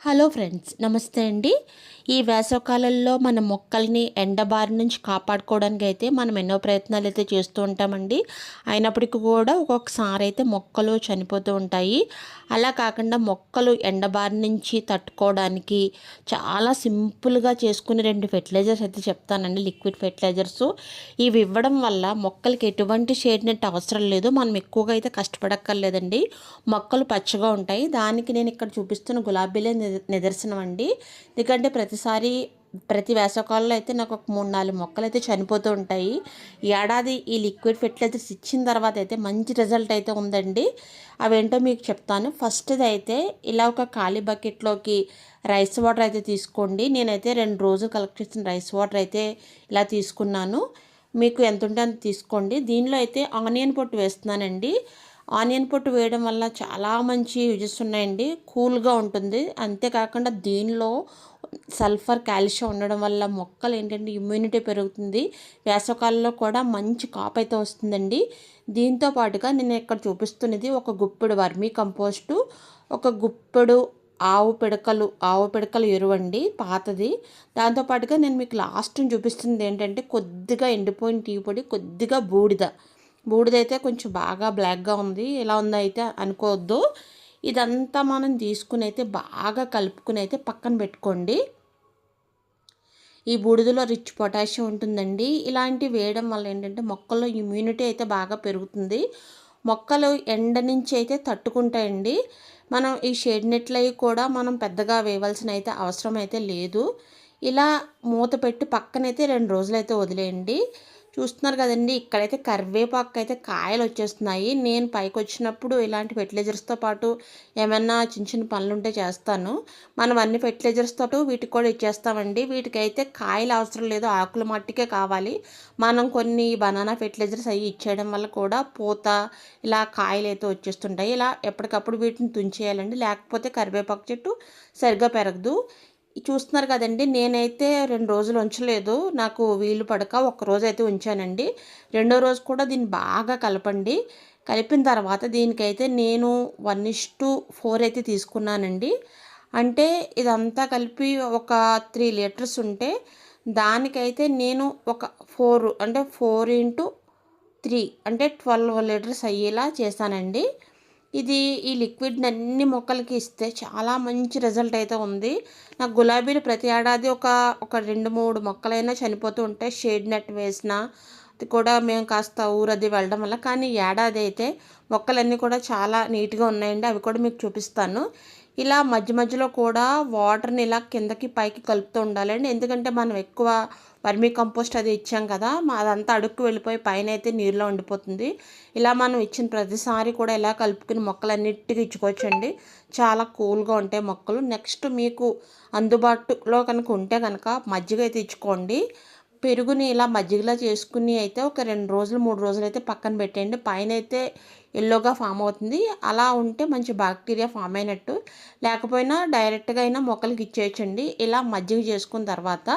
Hello friends, నమస్తే అండి. ఈ వేసవకాలంలో మన మొక్కల్ని ఎండబారి నుంచి కాపాడుకోవడానికి అయితే మనం ఎన్నో ప్రయత్నాలు అయితే చేస్తూ ఉంటామండి. అయినప్పటికీ కూడా ఒక్కొక్కసారి అయితే మొక్కలు చనిపోతూ ఉంటాయి. అలా కాకుండా మొక్కలు ఎండబారి నుంచి తట్టుకోవడానికి చాలా సింపుల్గా చేసుకునే 2 ఫెర్టిలైజర్స్ అయితే చెప్తానండి. లిక్విడ్ ఫెర్టిలైజర్స్ ఇవి ఇవ్వడం వల్ల మొక్కలకి ఎటువంటి షేడ్ నెట్ అవసరం లేదు. మనం ఎక్కువగా అయితే కష్టపడక్కర్లేదండి. మొక్కలు పచ్చగా ఉంటాయి. దానికి నేను ఇక్కడ చూపిస్తున్న గులాబీలే నిదర్శనం అండి. ఎందుకంటే ప్రతి వేసవకాలంలో అయితే నాకు ఒక 3-4 మొక్కలు అయితే చనిపోతూ ఉంటాయి. ఏడాది ఈ లిక్విడ్ ఫెర్టిలైజర్స్ ఇచ్చిన తర్వాత అయితే మంచి రిజల్ట్ అయితే ఉందండి. అవేంటో మీకు చెప్తాను. ఫస్ట్ది అయితే ఇలా ఒక ఖాళీ బకెట్లోకి రైస్ వాటర్ అయితే తీసుకోండి. నేనైతే 2 రోజులు కలెక్ట్ చేసిన రైస్ వాటర్ అయితే ఇలా తీసుకున్నాను. మీకు ఎంత ఉంటే అంత తీసుకోండి. దీనిలో అయితే ఆనియన్ పొట్టు వేస్తున్నానండి. ఆనియన్ పొట్టు వేయడం వల్ల చాలా మంచి యూజెస్ ఉన్నాయండి. కూల్గా ఉంటుంది. అంతేకాకుండా దీనిలో సల్ఫర్, కాల్షియం ఉండడం వల్ల మొక్కలు ఏంటంటే ఇమ్యూనిటీ పెరుగుతుంది. వేసవకాలంలో కూడా మంచి కాపు అయితే వస్తుందండి. దీంతో పాటుగా నేను ఇక్కడ చూపిస్తున్నది ఒక గుప్పెడు వర్మీ కంపోస్టు, ఒక గుప్పెడు ఆవు పిడకలు ఎరువండి పాతది. దాంతోపాటుగా నేను మీకు లాస్ట్ చూపిస్తుంది ఏంటంటే కొద్దిగా ఎండిపోయిన టీ పొడి, కొద్దిగా బూడిదైతే కొంచెం బాగా బ్లాక్గా ఉంది. ఎలా ఉందో అయితే అనుకోవద్దు. ఇదంతా మనం తీసుకుని అయితే బాగా కలుపుకుని అయితే పక్కన పెట్టుకోండి. ఈ బూడిదలో రిచ్ పొటాషియం ఉంటుందండి. ఇలాంటివి వేయడం వల్ల ఏంటంటే మొక్కల్లో ఇమ్యూనిటీ అయితే బాగా పెరుగుతుంది. మొక్కలు ఎండ నుంచి అయితే తట్టుకుంటాయండి. మనం ఈ షేడ్ నెట్లు అవి కూడా మనం పెద్దగా వేయవలసిన అయితే అవసరం అయితే లేదు. ఇలా మూత పెట్టి పక్కనైతే 2 రోజులు అయితే వదిలేయండి. చూస్తున్నారు కదండి, ఇక్కడైతే కరివేపాకు అయితే కాయలు వచ్చేస్తున్నాయి. నేను పైకి వచ్చినప్పుడు ఇలాంటి ఫెర్టిలైజర్స్తో పాటు ఏమైనా చిన్న చిన్న పనులు ఉంటే చేస్తాను. మనం అన్ని ఫెర్టిలైజర్స్తో వీటికి కూడా ఇచ్చేస్తామండి. వీటికైతే కాయలు అవసరం లేదు, ఆకులు మట్టికే కావాలి. మనం కొన్ని బనానా ఫెర్టిలైజర్స్ అవి ఇచ్చేయడం వల్ల కూడా పూత ఇలా కాయలు అయితే వచ్చేస్తుంటాయి. ఇలా ఎప్పటికప్పుడు వీటిని తుంచేయాలండి, లేకపోతే కరివేపాకు చెట్టు సరిగ్గా పెరగదు. చూస్తున్నారు కదండి, నేనైతే 2 రోజులు ఉంచలేదు, నాకు వీలు పడక ఒక్కరోజు అయితే ఉంచానండి. రెండో రోజు కూడా దీన్ని బాగా కలపండి. కలిపిన తర్వాత దీనికైతే నేను 1:4 అయితే తీసుకున్నానండి. అంటే ఇదంతా కలిపి ఒక 3 లీటర్స్ ఉంటే దానికైతే నేను ఒక 4 అంటే 12 లీటర్స్ అయ్యేలా చేశానండి. ఈ లిక్విడ్ని అన్ని మొక్కలకి ఇస్తే చాలా మంచి రిజల్ట్ అయితే ఉంది. నాకు గులాబీలు ప్రతి ఏడాది ఒక 2-3 మొక్కలైనా చనిపోతూ ఉంటాయి. షేడ్ నెట్ వేసిన అది కూడా మేము కాస్త ఊరది వెళ్ళడం వల్ల. కానీ ఏడాది అయితే మొక్కలన్నీ కూడా చాలా నీట్గా ఉన్నాయండి. అవి కూడా మీకు చూపిస్తాను. ఇలా మధ్య మధ్యలో కూడా వాటర్ని ఇలా కిందకి పైకి కలుపుతూ ఉండాలండి. ఎందుకంటే మనం ఎక్కువ వర్మీ కంపోస్ట్ అది ఇచ్చాం కదా, అదంతా అడుక్కు వెళ్ళిపోయి పైన అయితే నీరులో ఉండిపోతుంది. ఇలా మనం ఇచ్చిన ప్రతిసారి కూడా ఇలా కలుపుకుని మొక్కలన్నిటికీ ఇచ్చుకోవచ్చండి. చాలా కూల్గా ఉంటాయి మొక్కలు. నెక్స్ట్ మీకు అందుబాటులో కనుక ఉంటే కనుక మజ్జిగ అయితే ఇచ్చుకోండి. పెరుగుని ఇలా మజ్జిగలా చేసుకుని అయితే ఒక 2 రోజులు 3 రోజులు అయితే పక్కన పెట్టేయండి. పైన అయితే ఎల్లోగా ఫామ్ అవుతుంది. అలా ఉంటే మంచి బ్యాక్టీరియా ఫామ్ అయినట్టు. లేకపోయినా డైరెక్ట్గా అయినా మొక్కలకి ఇచ్చేయచ్చండి. ఇలా మజ్జిగ చేసుకున్న తర్వాత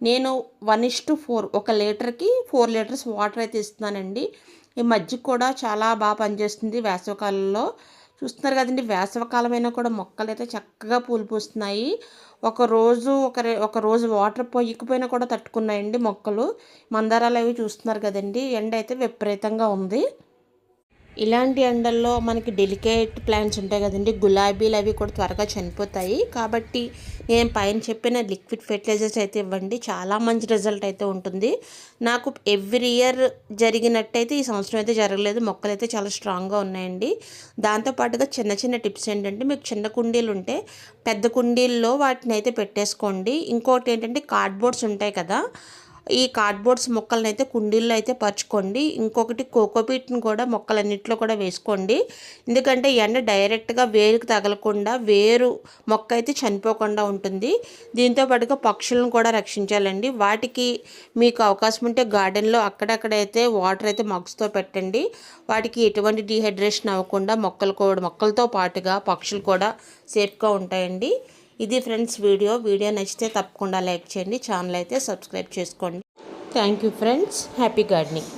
నేను 1:4 1 లీటర్కి 4 లీటర్స్ వాటర్ అయితే ఇస్తున్నానండి. ఈ మజ్జిగ కూడా చాలా బాగా పనిచేస్తుంది వేసవికాలంలో. చూస్తున్నారు కదండి, వేసవికాలమైనా కూడా మొక్కలు అయితే చక్కగా పూలు పూస్తున్నాయి. ఒక రోజు వాటర్ పోయకపోయినా కూడా తట్టుకున్నాయండి మొక్కలు. మందారాలు అవి చూస్తున్నారు కదండి, ఎండ అయితే విపరీతంగా ఉంది. ఇలాంటి ఎండల్లో మనకి డెలికేట్ ప్లాంట్స్ ఉంటాయి కదండి, గులాబీలు అవి కూడా త్వరగా చనిపోతాయి. కాబట్టి నేను పైన చెప్పిన లిక్విడ్ ఫెర్టిలైజర్స్ అయితే ఇవ్వండి, చాలా మంచి రిజల్ట్ అయితే ఉంటుంది. నాకు ఎవ్రీ ఇయర్ జరిగినట్టయితే ఈ సంవత్సరం అయితే జరగలేదు. మొక్కలు అయితే చాలా స్ట్రాంగ్గా ఉన్నాయండి. దాంతోపాటుగా చిన్న చిన్న టిప్స్ ఏంటంటే, మీకు చిన్న కుండీలు ఉంటే పెద్ద కుండీల్లో వాటిని అయితే పెట్టేసుకోండి. ఇంకోటి ఏంటంటే కార్డ్బోర్డ్స్ ఉంటాయి కదా, ఈ కార్డ్బోర్డ్స్ మొక్కలను అయితే కుండీల్లో అయితే పరుచుకోండి. ఇంకొకటి కోకోపీట్ని కూడా మొక్కలన్నింటిలో కూడా వేసుకోండి. ఎందుకంటే ఎండ డైరెక్ట్గా వేరుకు తగలకుండా మొక్క అయితే చనిపోకుండా ఉంటుంది. దీంతో పాటుగా పక్షులను కూడా రక్షించాలండి. వాటికి మీకు అవకాశం ఉంటే గార్డెన్లో అక్కడక్కడైతే వాటర్ అయితే మగ్స్తో పెట్టండి. వాటికి ఎటువంటి డీహైడ్రేషన్ అవ్వకుండా మొక్కలతో పాటుగా పక్షులు కూడా సేఫ్గా ఉంటాయండి. ఇది ఫ్రెండ్స్ వీడియో నచ్చితే తప్పకుండా లైక్ చేయండి. ఛానల్ అయితే సబ్స్క్రైబ్ చేసుకోండి. Thank you friends. Happy gardening.